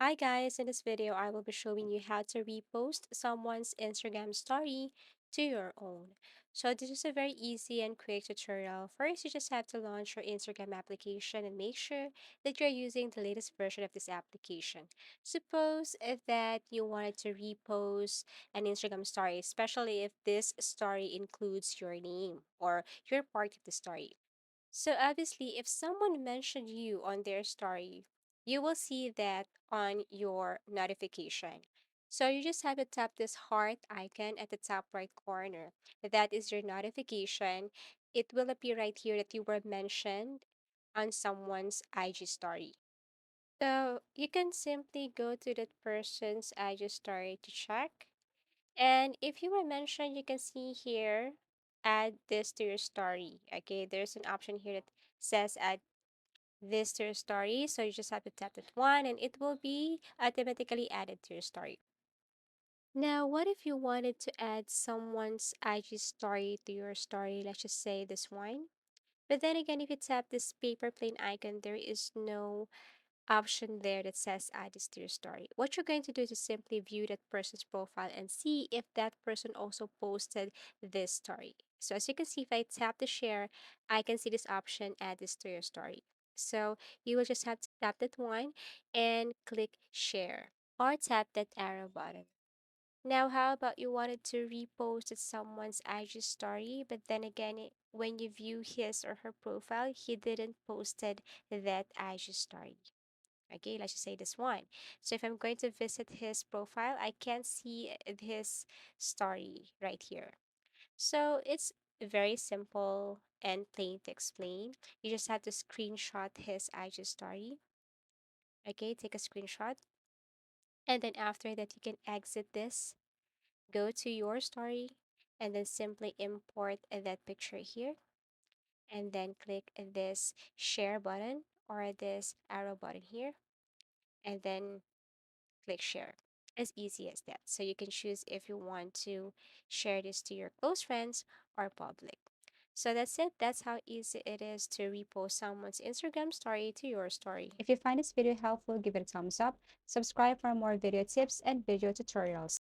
Hi guys, in this video I will be showing you how to repost someone's Instagram story to your own. So this is a very easy and quick tutorial. First, you just have to launch your Instagram application and make sure that you're using the latest version of this application. Suppose if that you wanted to repost an Instagram story, especially if this story includes your name or you're part of the story. So obviously, if someone mentioned you on their story, you will see that on your notification. So you just have to tap this heart icon at the top right corner. That is your notification. It will appear right here that you were mentioned on someone's IG story. So you can simply go to that person's IG story to check. And if you were mentioned, you can see here, add this to your story. Okay, there's an option here that says add this to your story. So you just have to tap that one and it will be automatically added to your story. Now, what if you wanted to add someone's IG story to your story? Let's just say this one. But then again, if you tap this paper plane icon, there is no option there that says add this to your story. What you're going to do is to simply view that person's profile and see if that person also posted this story. So as you can see, if I tap the share, I can see this option, add this to your story. So you will just have to tap that one and click share or tap that arrow button. Now, how about you wanted to repost someone's IG story, but then again, when you view his or her profile, he didn't posted that IG story. Okay, let's just say this one. So if I'm going to visit his profile, I can see his story right here. So it's very simple and plain to explain. You just have to screenshot his IG story. Okay, take a screenshot. And then after that, you can exit this, go to your story, and then simply import that picture here. And then click this share button or this arrow button here. And then click share. As easy as that. So you can choose if you want to share this to your close friends or public. So that's it. That's how easy it is to repost someone's Instagram story to your story. If you find this video helpful, give it a thumbs up, subscribe for more video tips and video tutorials.